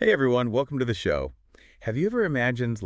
Hey everyone, welcome to the show. Have you ever imagined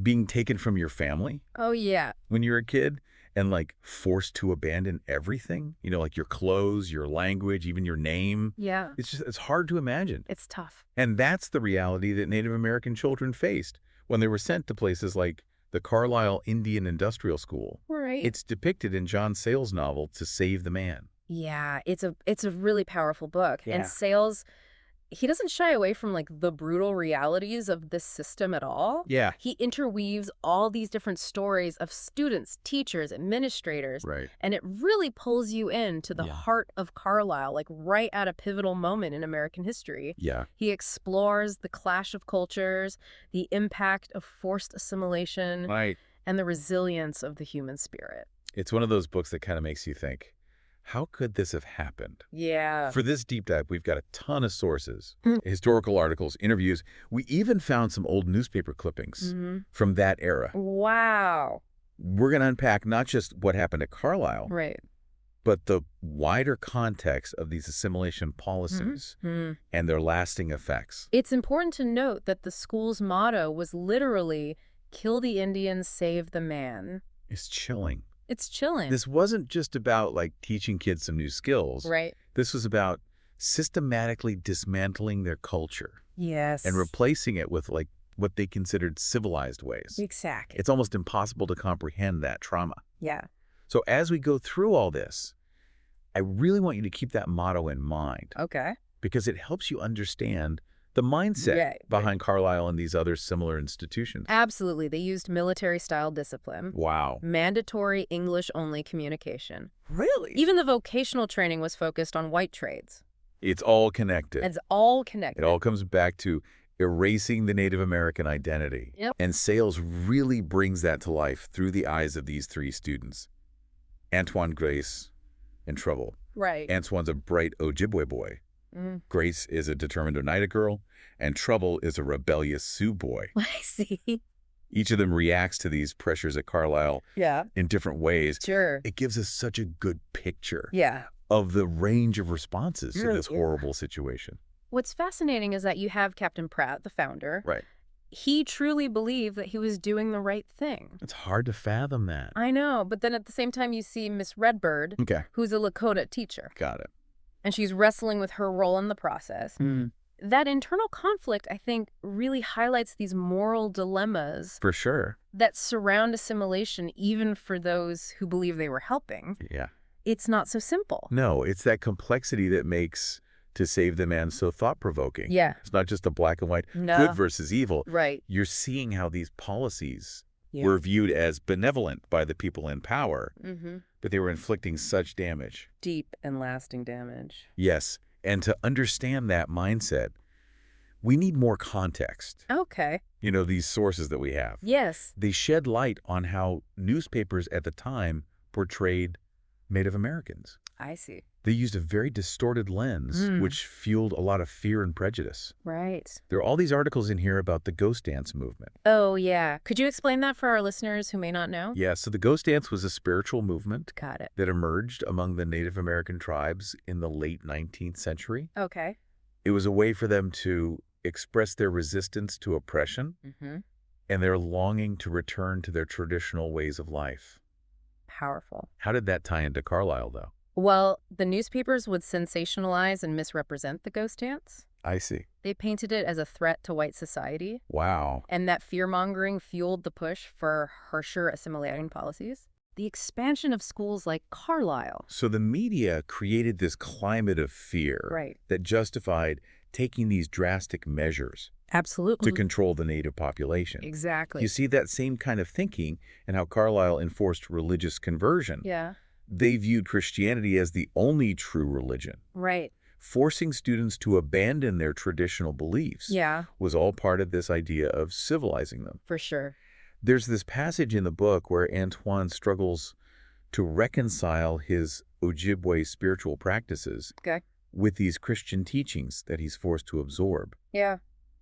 being taken from your family Oh, yeah. when you were a kid and forced to abandon everything? Like your clothes, your language, even your name. Yeah. It's hard to imagine. It's tough. And that's the reality that Native American children faced when they were sent to places like the Carlisle Indian Industrial School. Right. It's depicted in John Sayles' novel To Save the Man. Yeah, it's a really powerful book. And Yeah. Sayles, he doesn't shy away from the brutal realities of this system at all. Yeah. He interweaves all these different stories of students, teachers, administrators, Right. and it really pulls you into the Yeah. heart of Carlisle, right at a pivotal moment in American history. Yeah. He explores the clash of cultures, the impact of forced assimilation, Right. and the resilience of the human spirit. It's one of those books that kind of makes you think, how could this have happened? Yeah. For this deep dive, we've got a ton of sources, Mm. historical articles, interviews. We even found some old newspaper clippings from that era. Wow. We're going to unpack not just what happened at Carlisle, Right. but the wider context of these assimilation policies and their lasting effects. It's important to note that the school's motto was literally, kill the Indians, save the man. It's chilling. It's chilling. This wasn't just about teaching kids some new skills. Right. This was about systematically dismantling their culture Yes. and replacing it with what they considered civilized ways. Exactly. It's almost impossible to comprehend that trauma. Yeah. So as we go through all this, I really want you to keep that motto in mind Okay. because it helps you understand the mindset Right. behind Carlisle and these other similar institutions. Absolutely. They used military-style discipline. Wow. Mandatory English-only communication. Really? Even the vocational training was focused on white trades. It's all connected. It's all connected. It all comes back to erasing the Native American identity. Yep. And Sayles really brings that to life through the eyes of these three students. Antoine, Grace, and Trouble. Right. Antoine's a bright Ojibwe boy. Grace is a determined Oneida girl, and Trouble is a rebellious Sioux boy. I see. Each of them reacts to these pressures at Carlisle Yeah. in different ways. Sure. It gives us such a good picture Yeah. of the range of responses to this Yeah. horrible situation. What's fascinating is that you have Captain Pratt, the founder. Right. He truly believed that he was doing the right thing. It's hard to fathom that. I know, but then at the same time you see Miss Redbird, Okay. who's a Lakota teacher, Got it. and she's wrestling with her role in the process. That internal conflict, I think, really highlights these moral dilemmas For sure. that surround assimilation even for those who believe they were helping. Yeah. It's not so simple. No, it's that complexity that makes To Save the Man so thought-provoking. Yeah. It's not just a black and white No. good versus evil. Right. You're seeing how these policies Yeah. were viewed as benevolent by the people in power, Mm-hmm. but they were inflicting such damage. Deep and lasting damage. Yes, and to understand that mindset, we need more context. Okay. These sources that we have. Yes. They shed light on how newspapers at the time portrayed Native Americans. I see. They used a very distorted lens, which fueled a lot of fear and prejudice. Right. There are all these articles in here about the ghost dance movement. Oh, yeah. Could you explain that for our listeners who may not know? Yeah, so the ghost dance was a spiritual movement Got it. that emerged among the Native American tribes in the late 19th century. Okay. It was a way for them to express their resistance to oppression Mm-hmm. and their longing to return to their traditional ways of life. Powerful. How did that tie into Carlisle, though? Well, the newspapers would sensationalize and misrepresent the ghost dance. I see. They painted it as a threat to white society, Wow. and that fear-mongering fueled the push for harsher assimilating policies. The expansion of schools like Carlisle. So the media created this climate of fear Right. that justified taking these drastic measures Absolutely. to control the Native population. Exactly. You see that same kind of thinking in how Carlisle enforced religious conversion. Yeah. They viewed Christianity as the only true religion. Right. Forcing students to abandon their traditional beliefs Yeah, was all part of this idea of civilizing them. for sure. There's this passage in the book where Antoine struggles to reconcile his Ojibwe spiritual practices Okay. with these Christian teachings that he's forced to absorb. Yeah.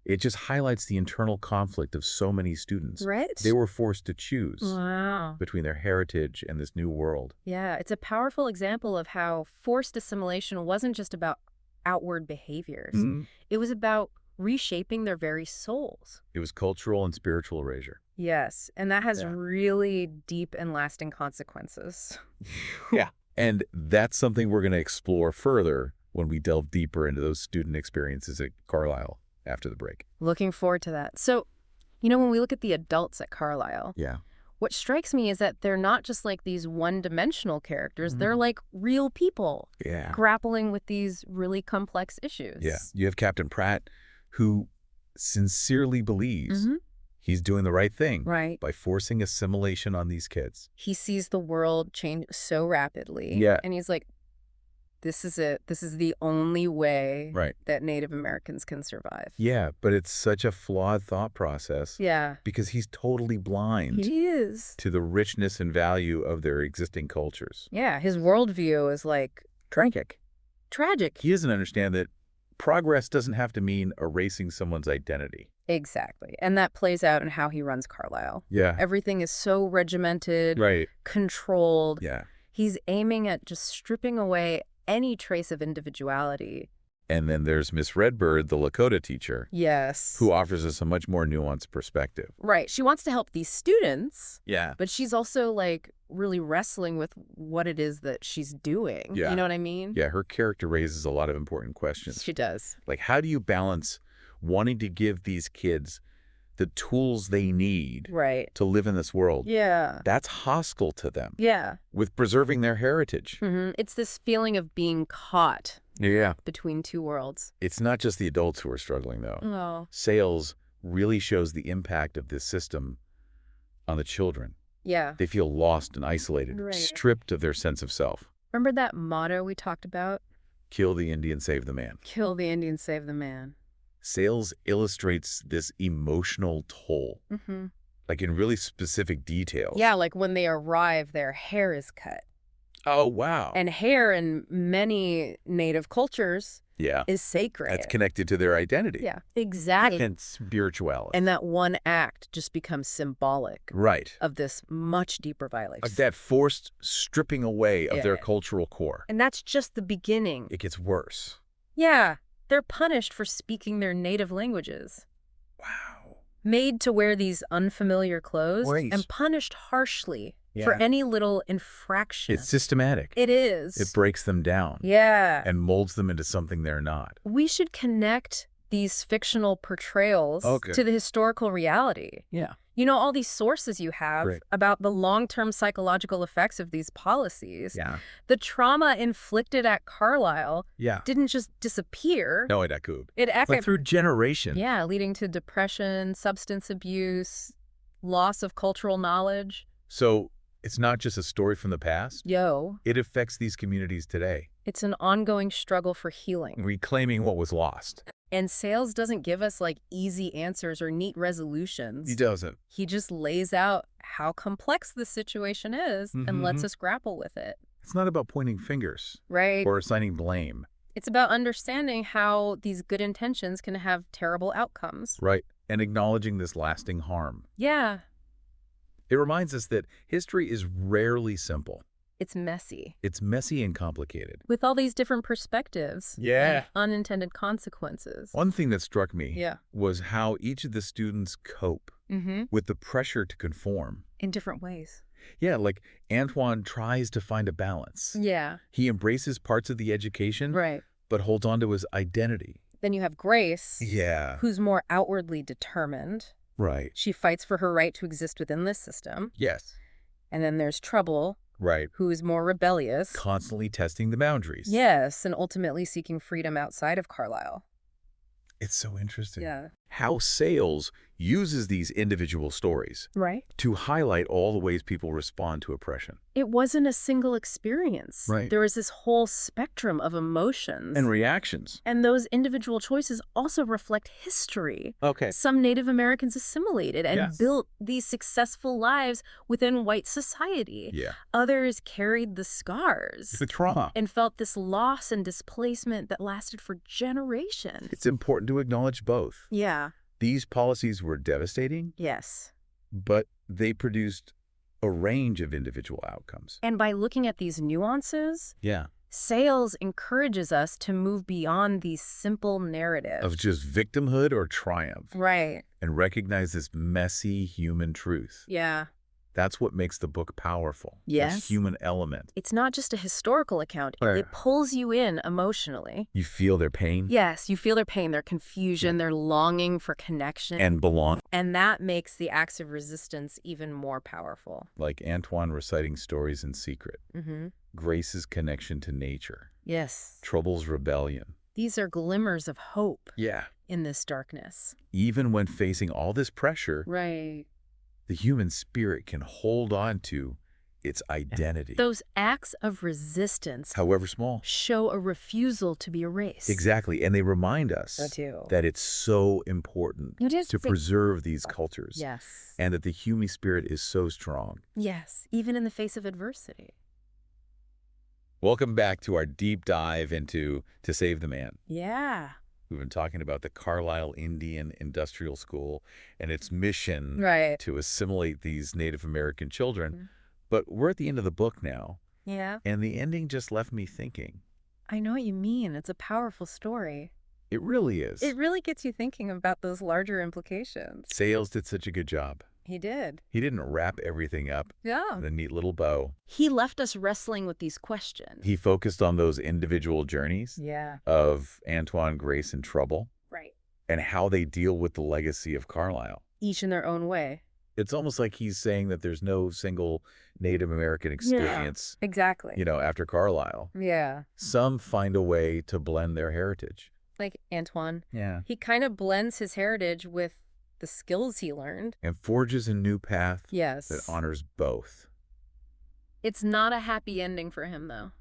It just highlights the internal conflict of so many students. Right? They were forced to choose Wow. between their heritage and this new world. Yeah, it's a powerful example of how forced assimilation wasn't just about outward behaviors. Mm-hmm. It was about reshaping their very souls. It was cultural and spiritual erasure. Yes, and that has Yeah. really deep and lasting consequences. Yeah. And that's something we're going to explore further when we delve deeper into those student experiences at Carlisle after the break. Looking forward to that. So, when we look at the adults at Carlisle, Yeah. what strikes me is that they're not just like these one-dimensional characters. Mhm. They're like real people Yeah. grappling with these really complex issues. Yeah. You have Captain Pratt, who sincerely believes Mhm. he's doing the right thing Right. by forcing assimilation on these kids. He sees the world change so rapidly. Yeah. And he's like, this is it. This is the only way Right. that Native Americans can survive. Yeah, but it's such a flawed thought process Yeah. because he's totally blind He is. to the richness and value of their existing cultures. Yeah. His worldview is like Tragic. tragic. He doesn't understand that progress doesn't have to mean erasing someone's identity. Exactly. And that plays out in how he runs Carlisle. Yeah. Everything is so regimented, Right. controlled. Yeah. He's aiming at just stripping away any trace of individuality. And then there's Miss Redbird, the Lakota teacher, Yes. who offers us a much more nuanced perspective. Right. She wants to help these students, Yeah. but she's also like really wrestling with what it is that she's doing. Yeah. You know what I mean? Yeah, her character raises a lot of important questions. She does. Like, how do you balance wanting to give these kids the tools they need Right. to live in this world Yeah. that's hostile to them Yeah. with preserving their heritage? It's this feeling of being caught Yeah. between two worlds. It's not just the adults who are struggling, though. Oh. Sayles really shows the impact of this system on the children. Yeah. They feel lost and isolated, Right. stripped of their sense of self. Remember that motto we talked about? Kill the Indian, save the man. Kill the Indian, save the man. Sayles illustrates this emotional toll, like in really specific details. Yeah, like when they arrive, their hair is cut. Oh, wow. And hair in many Native cultures Yeah. is sacred. That's connected to their identity. Yeah, exactly. And spirituality. And that one act just becomes symbolic Right. of this much deeper violation. Of that forced stripping away of their Yeah. cultural core. And that's just the beginning. It gets worse. Yeah, they're punished for speaking their native languages. Wow. Made to wear these unfamiliar clothes Right. and punished harshly for Yeah. any little infraction. It's systematic. It is. It breaks them down. Yeah. And molds them into something they're not. We should connect these fictional portrayals to the historical reality. Yeah. All these sources you have Great. about the long-term psychological effects of these policies. Yeah. The trauma inflicted at Carlisle Yeah. didn't just disappear. No, it could. It But through generation. Yeah, leading to depression, substance abuse, loss of cultural knowledge. So it's not just a story from the past. It affects these communities today, It's an ongoing struggle for healing. reclaiming what was lost. And Sayles doesn't give us like easy answers or neat resolutions. He doesn't. He just lays out how complex the situation is and lets us grapple with it. It's not about pointing fingers Right? or assigning blame. It's about understanding how these good intentions can have terrible outcomes. Right. And acknowledging this lasting harm. Yeah, It reminds us that history is rarely simple. it's messy. It's messy and complicated. With all these different perspectives. Yeah. And unintended consequences. One thing that struck me Yeah. was how each of the students cope with the pressure to conform. In different ways. Yeah, like Antoine tries to find a balance. Yeah. He embraces parts of the education, Right. but holds on to his identity. Then you have Grace, Yeah. who's more outwardly determined. Right. She fights for her right to exist within this system. Yes. And then there's Trouble, Right. who is more rebellious. Constantly testing the boundaries. Yes, and ultimately seeking freedom outside of Carlisle. It's so interesting. Yeah. How Sayles uses these individual stories Right. to highlight all the ways people respond to oppression. It wasn't a single experience. Right. There was this whole spectrum of emotions. And reactions. And those individual choices also reflect history. Okay. Some Native Americans assimilated and Yes. built these successful lives within white society. Yeah. Others carried the scars The trauma. and felt this loss and displacement that lasted for generations. It's important to acknowledge both. Yeah. These policies were devastating, Yes. but they produced a range of individual outcomes. And by looking at these nuances, Yeah. Sayles encourages us to move beyond these simple narratives. Of just victimhood or triumph. Right. And recognize this messy human truth. Yeah. That's what makes the book powerful. Yes. This human element. It's not just a historical account. Right. It pulls you in emotionally. You feel their pain. Yes, you feel their pain, their confusion, their longing for connection. And belong. And that makes the acts of resistance even more powerful. Like Antoine reciting stories in secret. Mm-hmm. Grace's connection to nature. Yes. Trouble's rebellion. These are glimmers of hope. Yeah. In this darkness. Even when facing all this pressure, right, the human spirit can hold on to its identity. Those acts of resistance, however small, show a refusal to be erased. Exactly. And they remind us that it's so important to preserve these cultures. Yes. And that the human spirit is so strong. Yes, even in the face of adversity. Welcome back to our deep dive into To Save the Man. Yeah. We've been talking about the Carlisle Indian Industrial School and its mission to assimilate these Native American children. Mm-hmm. But we're at the end of the book now. Yeah. And the ending just left me thinking. I know what you mean. It's a powerful story. It really is. It really gets you thinking about those larger implications. Sayles did such a good job. He did. He didn't wrap everything up in a neat little bow. He left us wrestling with these questions. He focused on those individual journeys of Antoine, Grace, and Trouble. Right. And how they deal with the legacy of Carlisle. Each in their own way. It's almost like he's saying that there's no single Native American experience. Yeah, exactly. You know, after Carlisle. Yeah. Some find a way to blend their heritage. Like Antoine. Yeah. He kind of blends his heritage with the skills he learned. And forges a new path yes. that honors both. It's not a happy ending for him, though.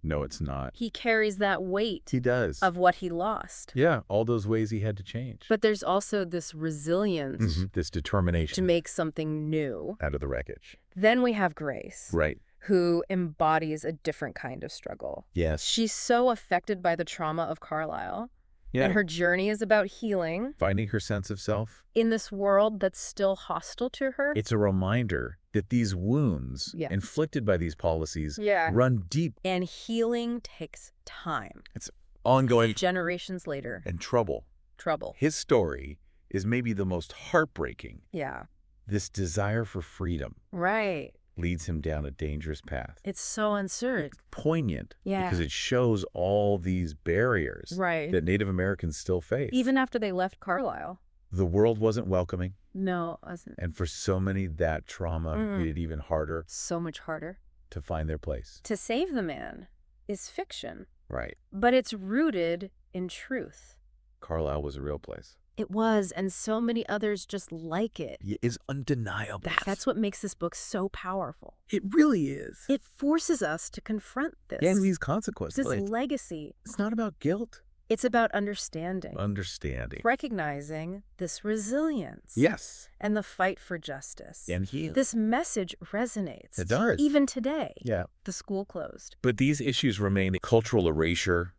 No, it's not. He carries that weight. He does. Of what he lost. Yeah, all those ways he had to change. But there's also this resilience. This determination. To make something new. Out of the wreckage. Then we have Grace. Right. Who embodies a different kind of struggle. Yes. She's so affected by the trauma of Carlisle. Yeah. And her journey is about healing. Finding her sense of self. In this world that's still hostile to her. It's a reminder that these wounds inflicted by these policies run deep. And healing takes time. It's ongoing. Generations later. And trouble. Trouble. His story is maybe the most heartbreaking. Yeah. This desire for freedom. Right. Leads him down a dangerous path. It's so uncertain. It's poignant. Yeah. Because it shows all these barriers that Native Americans still face. Even after they left Carlisle. The world wasn't welcoming. No, it wasn't. And for so many, that trauma made it even harder. So much harder. To find their place. To Save the Man is fiction. Right. But it's rooted in truth. Carlisle was a real place. It was, and so many others just like it. It is undeniable. That's what makes this book so powerful. It really is. It forces us to confront this. And these consequences. This legacy. It's not about guilt. It's about understanding. Understanding. Recognizing this resilience. Yes. And the fight for justice. And healing. This message resonates. It does. Even today. Yeah. The school closed. But these issues remain cultural erasure,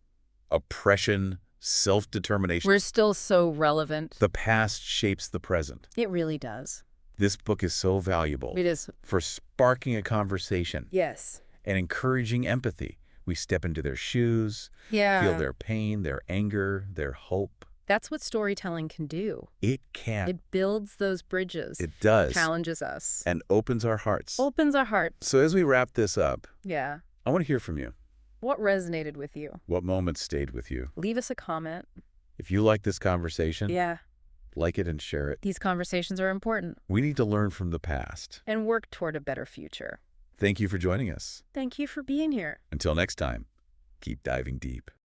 oppression, self-determination. We're still so relevant. The past shapes the present. It really does. This book is so valuable. It is. For sparking a conversation. Yes. And encouraging empathy. We step into their shoes, feel their pain, their anger, their hope. That's what storytelling can do. It can. It builds those bridges. It does. Challenges us. And opens our hearts. Opens our hearts. So as we wrap this up, I want to hear from you. What resonated with you? What moments stayed with you? Leave us a comment. If you like this conversation, like it and share it. These conversations are important. We need to learn from the past. And work toward a better future. Thank you for joining us. Thank you for being here. Until next time, keep diving deep.